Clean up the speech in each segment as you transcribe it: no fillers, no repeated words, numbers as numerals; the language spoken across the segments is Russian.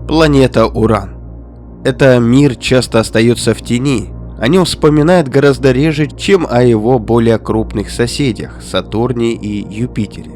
Планета Уран. Это мир часто остается в тени. О нем вспоминают гораздо реже, чем о его более крупных соседях – Сатурне и Юпитере.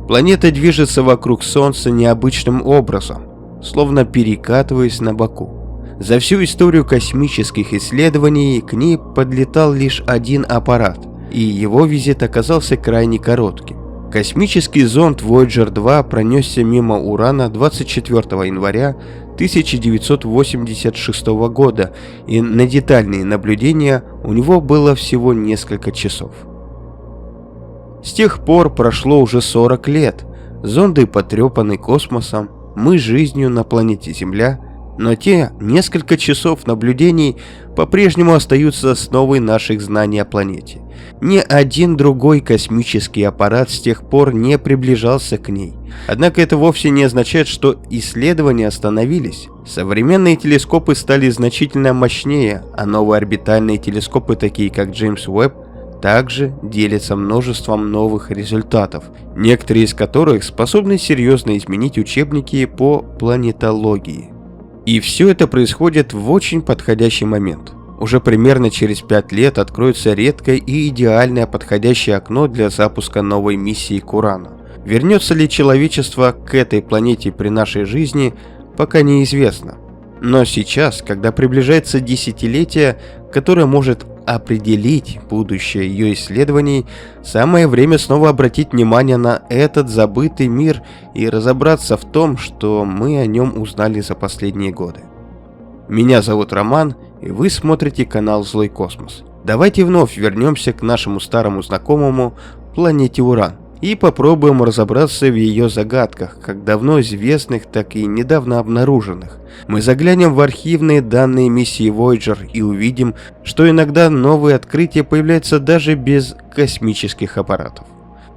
Планета движется вокруг Солнца необычным образом, словно перекатываясь на боку. За всю историю космических исследований к ней подлетал лишь один аппарат, и его визит оказался крайне коротким. Космический зонд Voyager 2 пронесся мимо Урана 24 января 1986 года, и на детальные наблюдения у него было всего несколько часов. С тех пор прошло уже 40 лет, зонды потрепаны космосом, мы жизнью на планете Земля, но те несколько часов наблюдений по-прежнему остаются основой наших знаний о планете. Ни один другой космический аппарат с тех пор не приближался к ней. Однако это вовсе не означает, что исследования остановились. Современные телескопы стали значительно мощнее, а новые орбитальные телескопы, такие как Джеймс Уэбб, также делятся множеством новых результатов, некоторые из которых способны серьезно изменить учебники по планетологии. И все это происходит в очень подходящий момент. Уже примерно через 5 лет откроется редкое и идеальное подходящее окно для запуска новой миссии к Урану. Вернется ли человечество к этой планете при нашей жизни, пока неизвестно. Но сейчас, когда приближается десятилетие, которое может определить будущее ее исследований, самое время снова обратить внимание на этот забытый мир и разобраться в том, что мы о нем узнали за последние годы. Меня зовут Роман, и вы смотрите канал Злой Космос. Давайте вновь вернемся к нашему старому знакомому планете Уран и попробуем разобраться в ее загадках, как давно известных, так и недавно обнаруженных. Мы заглянем в архивные данные миссии Voyager и увидим, что иногда новые открытия появляются даже без космических аппаратов.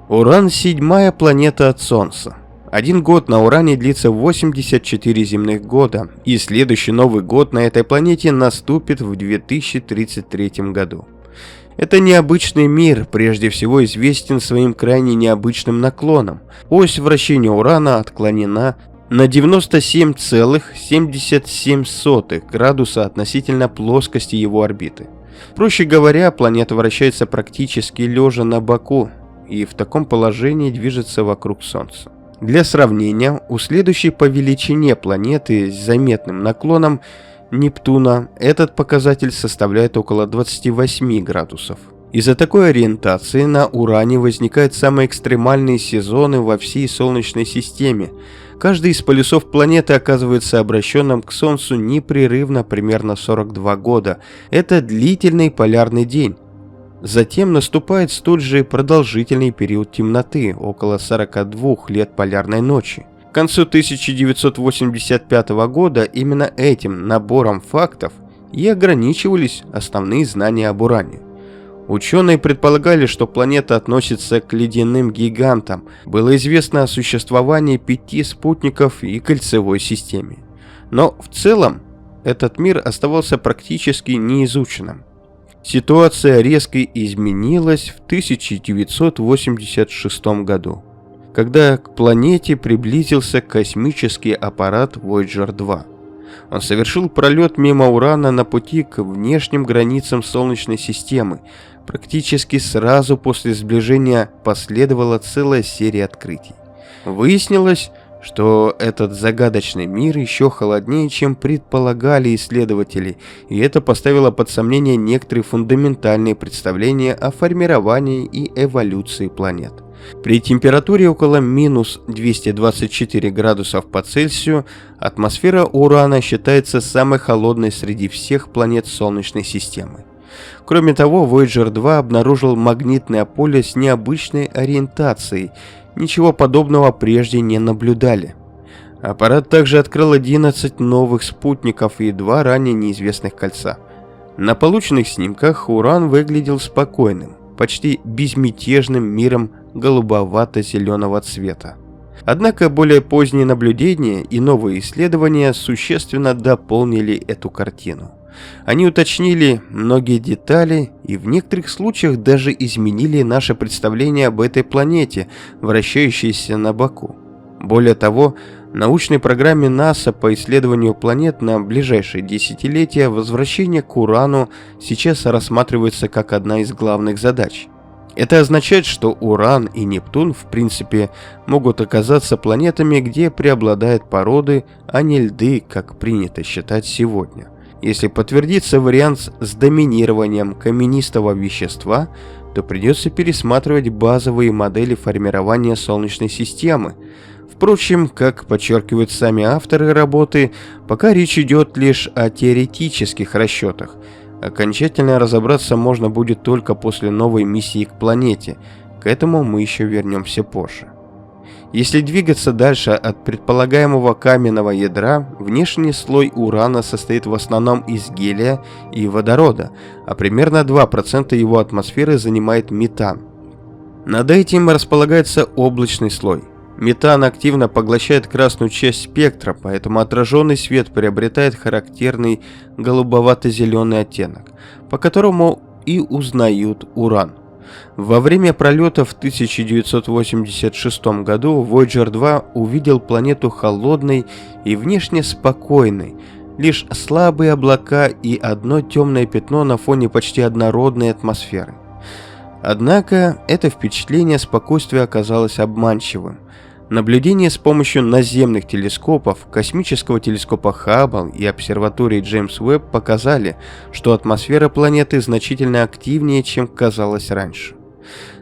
Уран – 7-я планета от Солнца. Один год на Уране длится 84 земных года, и следующий Новый год на этой планете наступит в 2033 году. Это необычный мир, прежде всего известен своим крайне необычным наклоном. Ось вращения Урана отклонена на 97,77 градуса относительно плоскости его орбиты. Проще говоря, планета вращается практически лежа на боку и в таком положении движется вокруг Солнца. Для сравнения, у следующей по величине планеты с заметным наклоном Нептуна этот показатель составляет около 28 градусов. Из-за такой ориентации на Уране возникают самые экстремальные сезоны во всей Солнечной системе. Каждый из полюсов планеты оказывается обращенным к Солнцу непрерывно примерно 42 года. Это длительный полярный день. Затем наступает столь же продолжительный период темноты, около 42 лет полярной ночи. К концу 1985 года именно этим набором фактов и ограничивались основные знания об Уране. Ученые предполагали, что планета относится к ледяным гигантам. Было известно о существовании 5 спутников и кольцевой системе. Но в целом этот мир оставался практически неизученным. Ситуация резко изменилась в 1986 году, когда к планете приблизился космический аппарат Voyager 2. Он совершил пролет мимо Урана на пути к внешним границам Солнечной системы. Практически сразу после сближения последовала целая серия открытий. Выяснилось, что этот загадочный мир еще холоднее, чем предполагали исследователи, и это поставило под сомнение некоторые фундаментальные представления о формировании и эволюции планет. При температуре около минус 224 градусов по Цельсию атмосфера Урана считается самой холодной среди всех планет Солнечной системы. Кроме того, Voyager 2 обнаружил магнитное поле с необычной ориентацией. Ничего подобного прежде не наблюдали. Аппарат также открыл 11 новых спутников и 2 ранее неизвестных кольца. На полученных снимках Уран выглядел спокойным, почти безмятежным миром голубовато-зеленого цвета. Однако более поздние наблюдения и новые исследования существенно дополнили эту картину. Они уточнили многие детали и в некоторых случаях даже изменили наше представление об этой планете, вращающейся на боку. Более того, в научной программе НАСА по исследованию планет на ближайшие десятилетия возвращение к Урану сейчас рассматривается как одна из главных задач. Это означает, что Уран и Нептун в принципе могут оказаться планетами, где преобладают породы, а не льды, как принято считать сегодня. Если подтвердится вариант с доминированием каменистого вещества, то придется пересматривать базовые модели формирования Солнечной системы. Впрочем, как подчеркивают сами авторы работы, пока речь идет лишь о теоретических расчетах. Окончательно разобраться можно будет только после новой миссии к планете. К этому мы еще вернемся позже. Если двигаться дальше от предполагаемого каменного ядра, внешний слой Урана состоит в основном из гелия и водорода, а примерно 2% его атмосферы занимает метан. Над этим располагается облачный слой. Метан активно поглощает красную часть спектра, поэтому отраженный свет приобретает характерный голубовато-зеленый оттенок, по которому и узнают Уран. Во время пролета в 1986 году Voyager 2 увидел планету холодной и внешне спокойной, лишь слабые облака и одно темное пятно на фоне почти однородной атмосферы. Однако это впечатление спокойствия оказалось обманчивым. Наблюдения с помощью наземных телескопов, космического телескопа Хаббл и обсерватории Джеймс Уэбб показали, что атмосфера планеты значительно активнее, чем казалось раньше.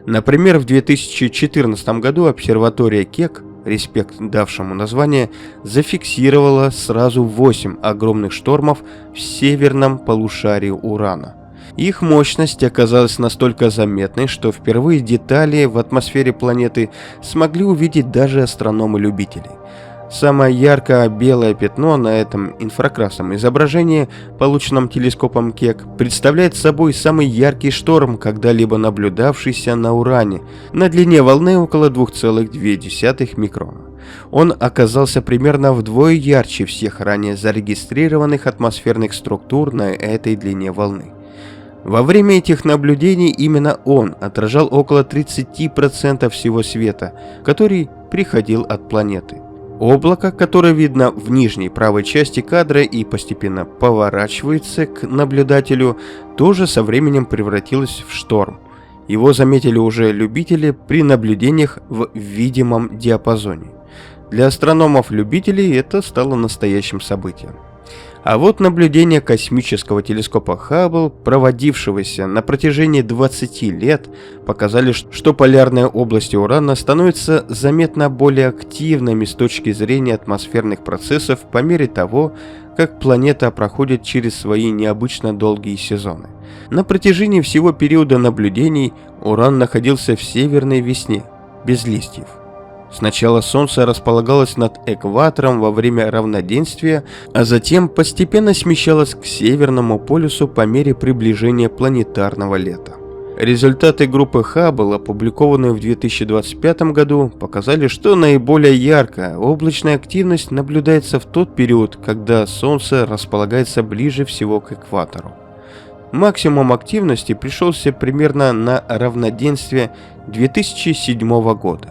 Например, в 2014 году обсерватория Кек, респект давшему название, зафиксировала сразу 8 огромных штормов в северном полушарии Урана. Их мощность оказалась настолько заметной, что впервые детали в атмосфере планеты смогли увидеть даже астрономы-любители. Самое яркое белое пятно на этом инфракрасном изображении, полученном телескопом Кек, представляет собой самый яркий шторм, когда-либо наблюдавшийся на Уране, на длине волны около 2,2 микрона. Он оказался примерно вдвое ярче всех ранее зарегистрированных атмосферных структур на этой длине волны. Во время этих наблюдений именно он отражал около 30% всего света, который приходил от планеты. Облако, которое видно в нижней правой части кадра и постепенно поворачивается к наблюдателю, тоже со временем превратилось в шторм. Его заметили уже любители при наблюдениях в видимом диапазоне. Для астрономов-любителей это стало настоящим событием. А вот наблюдения космического телескопа Хаббл, проводившегося на протяжении 20 лет, показали, что полярные области Урана становятся заметно более активными с точки зрения атмосферных процессов по мере того, как планета проходит через свои необычно долгие сезоны. На протяжении всего периода наблюдений Уран находился в северной весне, без листьев. Сначала Солнце располагалось над экватором во время равноденствия, а затем постепенно смещалось к Северному полюсу по мере приближения планетарного лета. Результаты группы Хаббл, опубликованные в 2025 году, показали, что наиболее яркая облачная активность наблюдается в тот период, когда Солнце располагается ближе всего к экватору. Максимум активности пришелся примерно на равноденствие 2007 года.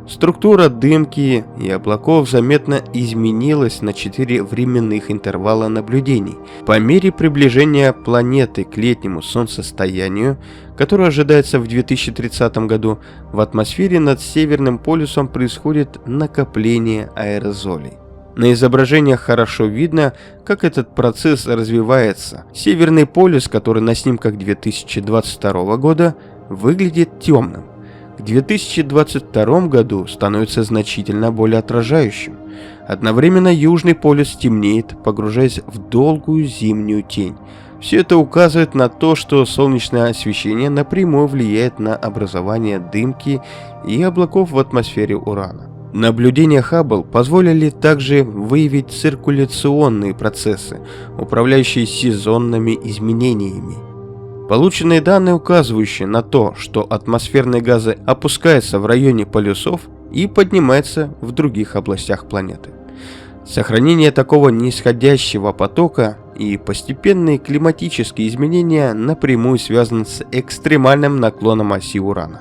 Структура дымки и облаков заметно изменилась на 4 временных интервала наблюдений. По мере приближения планеты к летнему солнцестоянию, которое ожидается в 2030 году, в атмосфере над Северным полюсом происходит накопление аэрозолей. На изображениях хорошо видно, как этот процесс развивается. Северный полюс, который на снимках 2022 года, выглядит темным. К 2022 году становится значительно более отражающим. Одновременно Южный полюс темнеет, погружаясь в долгую зимнюю тень. Все это указывает на то, что солнечное освещение напрямую влияет на образование дымки и облаков в атмосфере Урана. Наблюдения Хаббл позволили также выявить циркуляционные процессы, управляющие сезонными изменениями. Полученные данные, указывающие на то, что атмосферные газы опускаются в районе полюсов и поднимаются в других областях планеты. Сохранение такого нисходящего потока и постепенные климатические изменения напрямую связаны с экстремальным наклоном оси Урана.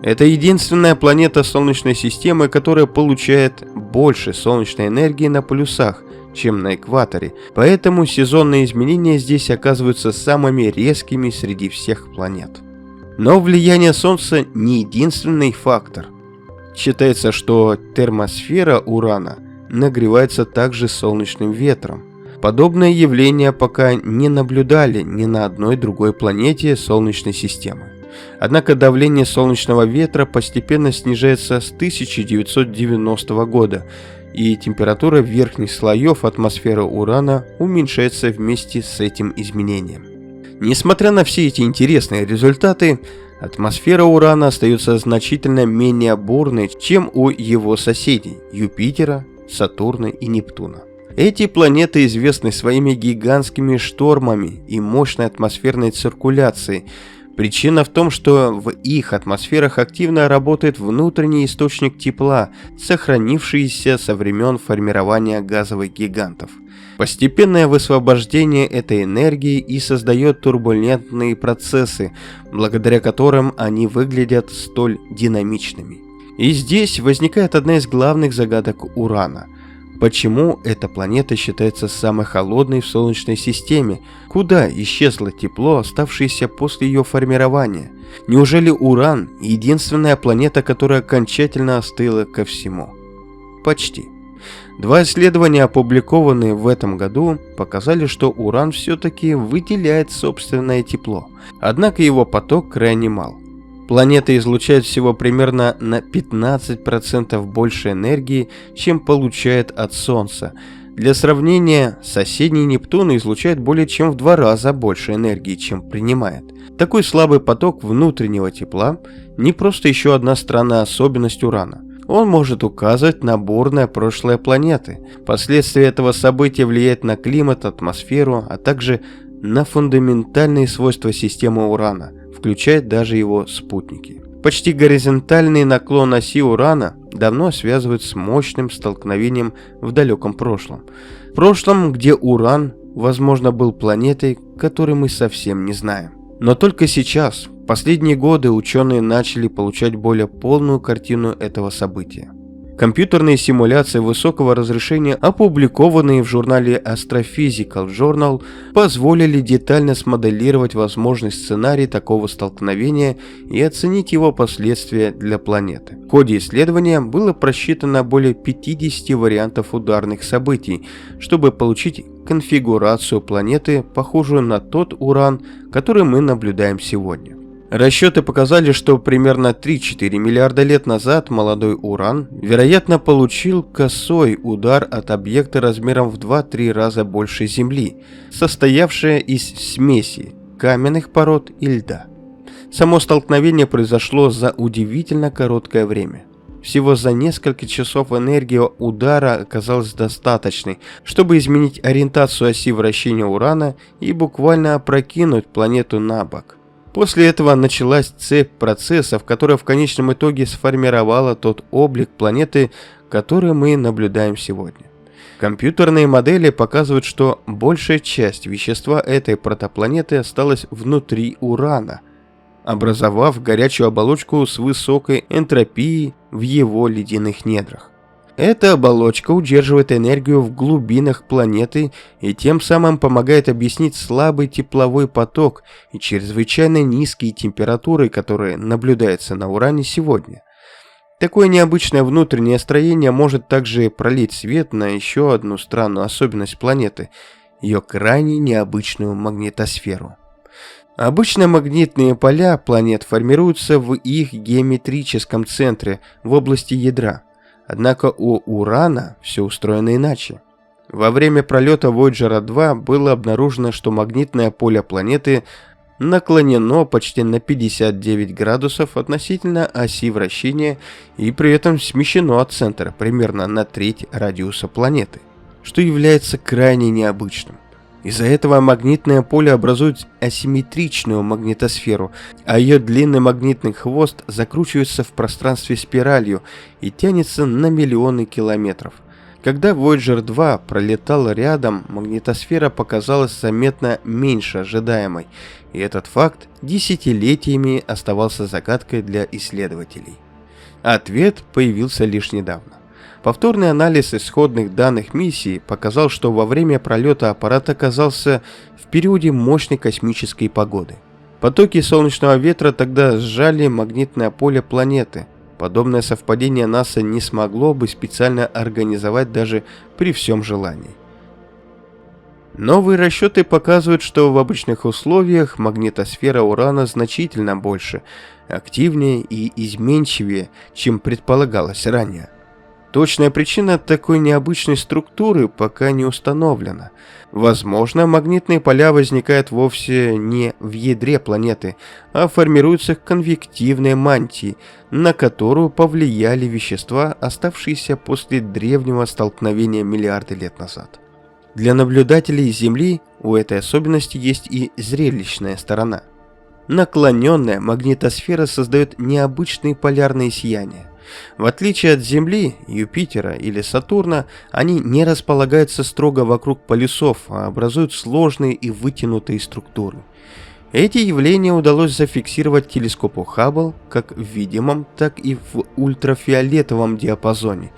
Это единственная планета Солнечной системы, которая получает больше солнечной энергии на полюсах, чем на экваторе, поэтому сезонные изменения здесь оказываются самыми резкими среди всех планет. Но влияние Солнца не единственный фактор. Считается, что термосфера Урана нагревается также солнечным ветром. Подобное явление пока не наблюдали ни на одной другой планете Солнечной системы. Однако давление солнечного ветра постепенно снижается с 1990 года, и температура верхних слоев атмосферы Урана уменьшается вместе с этим изменением. Несмотря на все эти интересные результаты, атмосфера Урана остается значительно менее бурной, чем у его соседей – Юпитера, Сатурна и Нептуна. Эти планеты известны своими гигантскими штормами и мощной атмосферной циркуляцией. Причина в том, что в их атмосферах активно работает внутренний источник тепла, сохранившийся со времен формирования газовых гигантов. Постепенное высвобождение этой энергии и создает турбулентные процессы, благодаря которым они выглядят столь динамичными. И здесь возникает одна из главных загадок Урана. Почему эта планета считается самой холодной в Солнечной системе? Куда исчезло тепло, оставшееся после ее формирования? Неужели Уран – единственная планета, которая окончательно остыла ко всему? Почти. Два исследования, опубликованные в этом году, показали, что Уран все-таки выделяет собственное тепло, однако его поток крайне мал. Планета излучает всего примерно на 15% больше энергии, чем получает от Солнца. Для сравнения, соседний Нептун излучает более чем в 2 раза больше энергии, чем принимает. Такой слабый поток внутреннего тепла не просто еще одна странная особенность Урана. Он может указывать на бурное прошлое планеты. Последствия этого события влияют на климат, атмосферу, а также на фундаментальные свойства системы Урана, включая даже его спутники. Почти горизонтальный наклон оси Урана давно связывают с мощным столкновением в далеком прошлом. В прошлом, где Уран, возможно, был планетой, которой мы совсем не знаем. Но только сейчас, в последние годы, ученые начали получать более полную картину этого события. Компьютерные симуляции высокого разрешения, опубликованные в журнале Astrophysical Journal, позволили детально смоделировать возможный сценарий такого столкновения и оценить его последствия для планеты. В ходе исследования было просчитано более 50 вариантов ударных событий, чтобы получить конфигурацию планеты, похожую на тот Уран, который мы наблюдаем сегодня. Расчеты показали, что примерно 3-4 миллиарда лет назад молодой Уран, вероятно, получил косой удар от объекта размером в 2-3 раза больше Земли, состоявшая из смеси каменных пород и льда. Само столкновение произошло за удивительно короткое время. Всего за несколько часов энергия удара оказалась достаточной, чтобы изменить ориентацию оси вращения Урана и буквально опрокинуть планету на бок. После этого началась цепь процессов, которая в конечном итоге сформировала тот облик планеты, который мы наблюдаем сегодня. Компьютерные модели показывают, что большая часть вещества этой протопланеты осталась внутри Урана, образовав горячую оболочку с высокой энтропией в его ледяных недрах. Эта оболочка удерживает энергию в глубинах планеты и тем самым помогает объяснить слабый тепловой поток и чрезвычайно низкие температуры, которые наблюдаются на Уране сегодня. Такое необычное внутреннее строение может также пролить свет на еще одну странную особенность планеты – ее крайне необычную магнитосферу. Обычно магнитные поля планет формируются в их геометрическом центре, в области ядра. Однако у Урана все устроено иначе. Во время пролета Voyager 2 было обнаружено, что магнитное поле планеты наклонено почти на 59 градусов относительно оси вращения и при этом смещено от центра примерно на треть радиуса планеты, что является крайне необычным. Из-за этого магнитное поле образует асимметричную магнитосферу, а ее длинный магнитный хвост закручивается в пространстве спиралью и тянется на миллионы километров. Когда Voyager 2 пролетал рядом, магнитосфера показалась заметно меньше ожидаемой, и этот факт десятилетиями оставался загадкой для исследователей. Ответ появился лишь недавно. Повторный анализ исходных данных миссии показал, что во время пролета аппарат оказался в периоде мощной космической погоды. Потоки солнечного ветра тогда сжали магнитное поле планеты. Подобное совпадение НАСА не смогло бы специально организовать даже при всем желании. Новые расчеты показывают, что в обычных условиях магнитосфера Урана значительно больше, активнее и изменчивее, чем предполагалось ранее. Точная причина такой необычной структуры пока не установлена. Возможно, магнитные поля возникают вовсе не в ядре планеты, а формируются в конвективной мантии, на которую повлияли вещества, оставшиеся после древнего столкновения миллиарды лет назад. Для наблюдателей Земли у этой особенности есть и зрелищная сторона. Наклоненная магнитосфера создает необычные полярные сияния. В отличие от Земли, Юпитера или Сатурна, они не располагаются строго вокруг полюсов, а образуют сложные и вытянутые структуры. Эти явления удалось зафиксировать телескопу Хаббл как в видимом, так и в ультрафиолетовом диапазоне.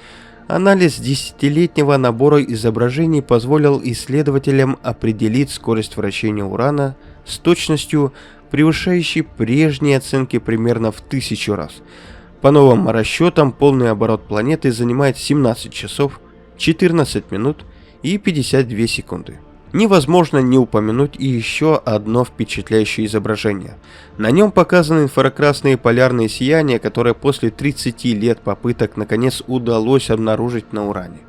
Анализ десятилетнего набора изображений позволил исследователям определить скорость вращения Урана с точностью, превышающей прежние оценки примерно в 1000 раз. По новым расчетам, полный оборот планеты занимает 17 часов, 14 минут и 52 секунды. Невозможно не упомянуть и еще одно впечатляющее изображение. На нем показаны инфракрасные полярные сияния, которые после 30 лет попыток наконец удалось обнаружить на Уране.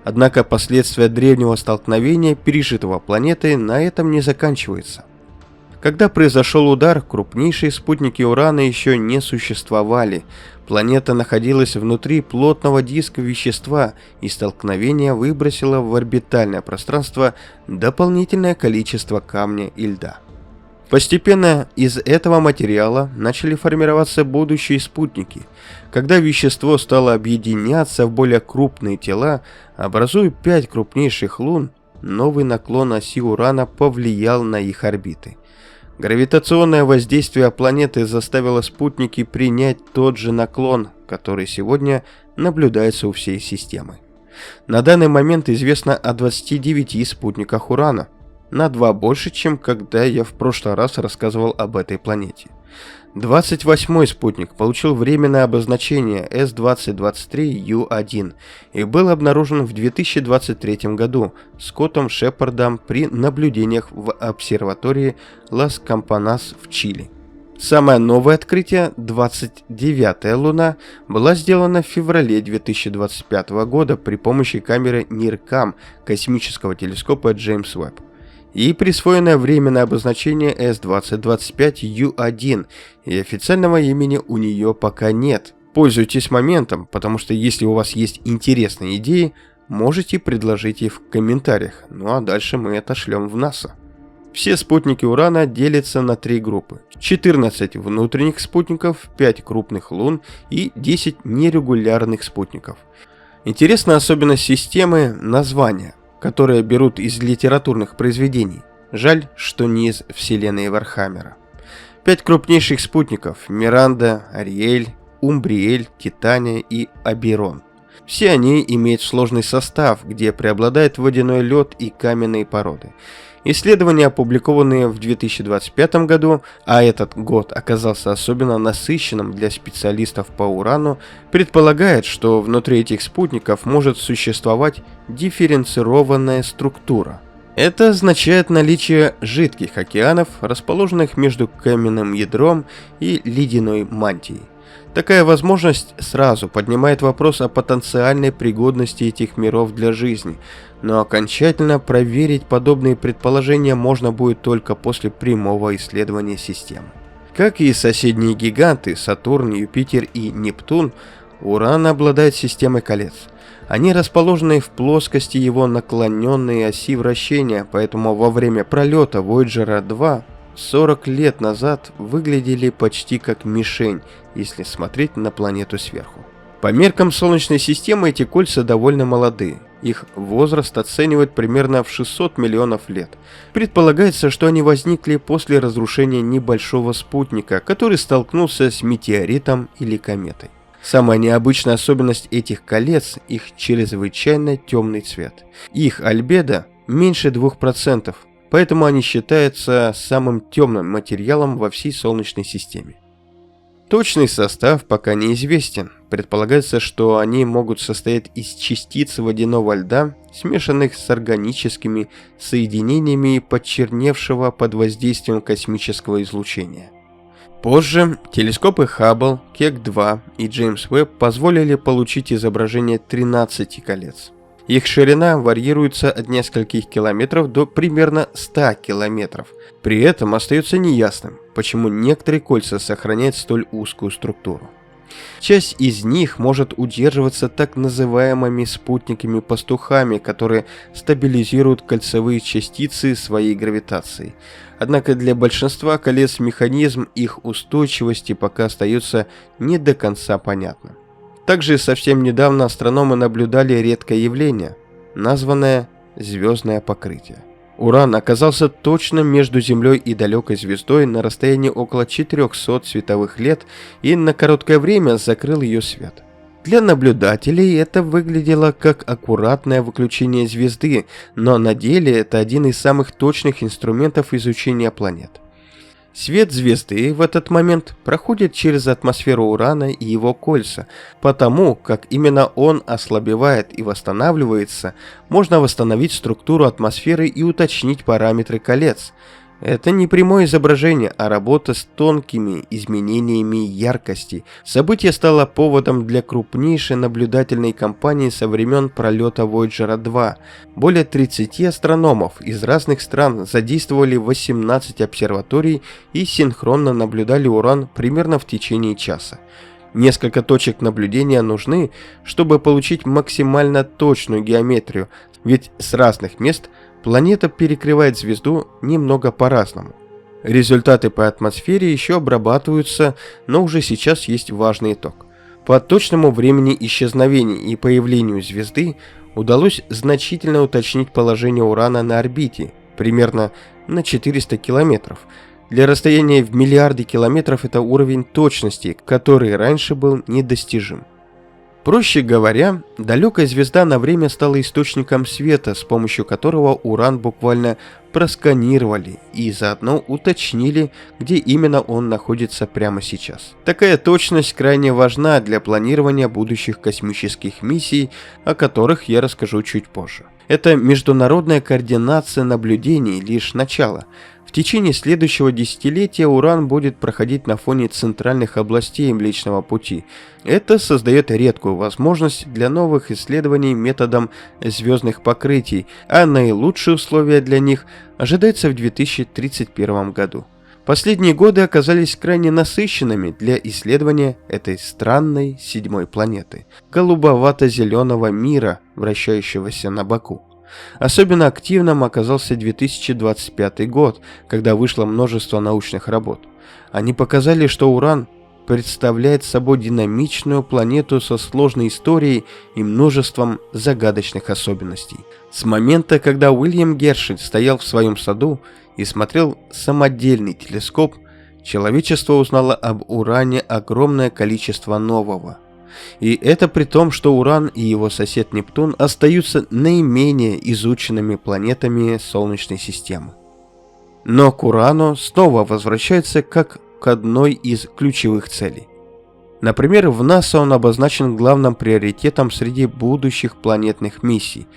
Однако последствия древнего столкновения, пережитого планетой, на этом не заканчиваются. Когда произошел удар, крупнейшие спутники Урана еще не существовали. Планета находилась внутри плотного диска вещества, и столкновение выбросило в орбитальное пространство дополнительное количество камня и льда. Постепенно из этого материала начали формироваться будущие спутники. Когда вещество стало объединяться в более крупные тела, образуя 5 крупнейших лун, новый наклон оси Урана повлиял на их орбиты. Гравитационное воздействие планеты заставило спутники принять тот же наклон, который сегодня наблюдается у всей системы. На данный момент известно о 29 спутниках Урана, на 2 больше, чем когда я в прошлый раз рассказывал об этой планете. 28-й спутник получил временное обозначение S2023U1 и был обнаружен в 2023 году Скоттом Шепардом при наблюдениях в обсерватории Лас Кампанас в Чили. Самое новое открытие, 29-я Луна, была сделана в феврале 2025 года при помощи камеры NIRCam космического телескопа Джеймс Уэбб. И присвоенное временное обозначение S2025U1, и официального имени у нее пока нет. Пользуйтесь моментом, потому что если у вас есть интересные идеи, можете предложить их в комментариях, ну а дальше мы это шлем в НАСА. Все спутники Урана делятся на 3 группы: 14 внутренних спутников, 5 крупных лун и 10 нерегулярных спутников. Интересная особенность системы – названия, которые берут из литературных произведений. Жаль, что не из вселенной Вархаммера. 5 крупнейших спутников – Миранда, Ариэль, Умбриэль, Титания и Аберон. Все они имеют сложный состав, где преобладает водяной лед и каменные породы. Исследования, опубликованные в 2025 году, а этот год оказался особенно насыщенным для специалистов по Урану, предполагают, что внутри этих спутников может существовать дифференцированная структура. Это означает наличие жидких океанов, расположенных между каменным ядром и ледяной мантией. Такая возможность сразу поднимает вопрос о потенциальной пригодности этих миров для жизни, но окончательно проверить подобные предположения можно будет только после прямого исследования системы. Как и соседние гиганты Сатурн, Юпитер и Нептун, Уран обладает системой колец. Они расположены в плоскости его наклоненной оси вращения, поэтому во время пролета Voyager 2 40 лет назад выглядели почти как мишень, если смотреть на планету сверху. По меркам Солнечной системы эти кольца довольно молоды. Их возраст оценивают примерно в 600 миллионов лет. Предполагается, что они возникли после разрушения небольшого спутника, который столкнулся с метеоритом или кометой. Самая необычная особенность этих колец – их чрезвычайно темный цвет. Их альбедо меньше 2%, поэтому они считаются самым темным материалом во всей Солнечной системе. Точный состав пока неизвестен. Предполагается, что они могут состоять из частиц водяного льда, смешанных с органическими соединениями почерневшего под воздействием космического излучения. Позже телескопы Хаббл, Кек-2 и Джеймс Уэбб позволили получить изображение 13 колец. Их ширина варьируется от нескольких километров до примерно 100 километров. При этом остается неясным, почему некоторые кольца сохраняют столь узкую структуру. Часть из них может удерживаться так называемыми спутниками-пастухами, которые стабилизируют кольцевые частицы своей гравитацией. Однако для большинства колец механизм их устойчивости пока остается не до конца понятным. Также совсем недавно астрономы наблюдали редкое явление, названное звездное покрытие. Уран оказался точно между Землей и далекой звездой на расстоянии около 400 световых лет и на короткое время закрыл ее свет. Для наблюдателей это выглядело как аккуратное выключение звезды, но на деле это один из самых точных инструментов изучения планет. Свет звезды в этот момент проходит через атмосферу Урана и его кольца. Потому как именно он ослабевает и восстанавливается, можно восстановить структуру атмосферы и уточнить параметры колец. Это не прямое изображение, а работа с тонкими изменениями яркости. Событие стало поводом для крупнейшей наблюдательной кампании со времен пролета Voyager 2. Более 30 астрономов из разных стран задействовали 18 обсерваторий и синхронно наблюдали Уран примерно в течение часа. Несколько точек наблюдения нужны, чтобы получить максимально точную геометрию, ведь с разных мест планета перекрывает звезду немного по-разному. Результаты по атмосфере еще обрабатываются, но уже сейчас есть важный итог. По точному времени исчезновения и появлению звезды удалось значительно уточнить положение Урана на орбите, примерно на 400 километров. Для расстояния в миллиарды километров это уровень точности, который раньше был недостижим. Проще говоря, далекая звезда на время стала источником света, с помощью которого Уран буквально просканировали и заодно уточнили, где именно он находится прямо сейчас. Такая точность крайне важна для планирования будущих космических миссий, о которых я расскажу чуть позже. Это международная координация наблюдений лишь начало. В течение следующего десятилетия Уран будет проходить на фоне центральных областей Млечного Пути. Это создает редкую возможность для новых исследований методом звездных покрытий, а наилучшие условия для них ожидаются в 2031 году. Последние годы оказались крайне насыщенными для исследования этой странной седьмой планеты, голубовато-зеленого мира, вращающегося на боку. Особенно активным оказался 2025 год, когда вышло множество научных работ. Они показали, что Уран представляет собой динамичную планету со сложной историей и множеством загадочных особенностей. С момента, когда Уильям Гершель стоял в своем саду и смотрел самодельный телескоп, человечество узнало об Уране огромное количество нового. И это при том, что Уран и его сосед Нептун остаются наименее изученными планетами Солнечной системы. Но к Урану снова возвращается как к одной из ключевых целей. Например, в НАСА он обозначен главным приоритетом среди будущих планетных миссий.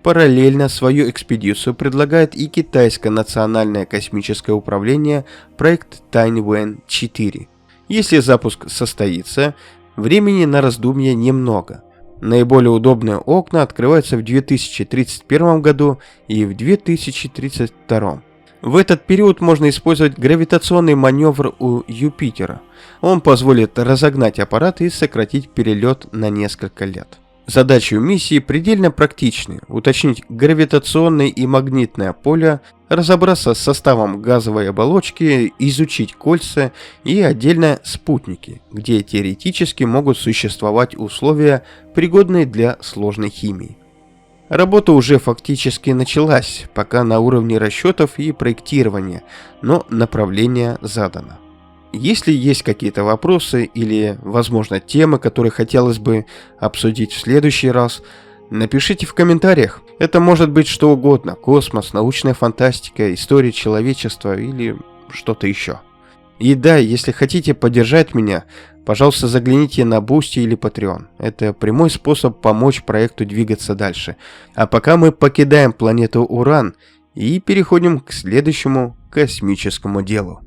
Параллельно свою экспедицию предлагает и Китайское национальное космическое управление, проект Тайньвэнь-4. Если запуск состоится, времени на раздумье немного. Наиболее удобные окна открываются в 2031 году и в 2032. В этот период можно использовать гравитационный маневр у Юпитера. Он позволит разогнать аппарат и сократить перелет на несколько лет. Задачи у миссии предельно практичны: уточнить гравитационное и магнитное поле, разобраться с составом газовой оболочки, изучить кольца и отдельно спутники, где теоретически могут существовать условия, пригодные для сложной химии. Работа уже фактически началась, пока на уровне расчетов и проектирования, но направление задано. Если есть какие-то вопросы или, возможно, темы, которые хотелось бы обсудить в следующий раз, напишите в комментариях. Это может быть что угодно: космос, научная фантастика, история человечества или что-то еще. И да, если хотите поддержать меня, пожалуйста, загляните на Boosty или Patreon. Это прямой способ помочь проекту двигаться дальше. А пока мы покидаем планету Уран и переходим к следующему космическому делу.